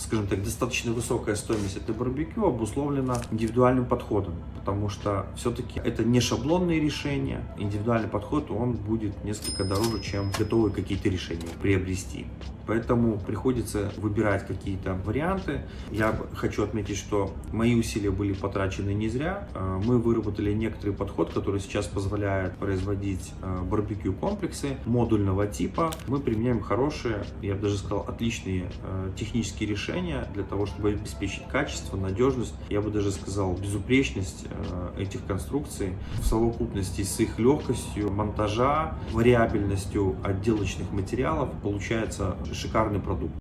скажем так, достаточно высокая стоимость этой барбекю обусловлена индивидуальным подходом, потому что все-таки это не шаблонные решения. Индивидуальный подход, он будет несколько дороже, чем готовые какие-то решения приобрести. Поэтому приходится выбирать какие-то варианты. Я хочу отметить, что мои усилия были потрачены не зря. Мы выработали некоторый подход, который сейчас позволяет производить барбекю-комплексы модульного типа. Мы применяем хорошие, я бы даже сказал, отличные технические решения для того, чтобы обеспечить качество, надежность, я бы даже сказал, безупречность этих конструкций в совокупности с их легкостью монтажа, вариабельностью отделочных материалов получается шикарный продукт.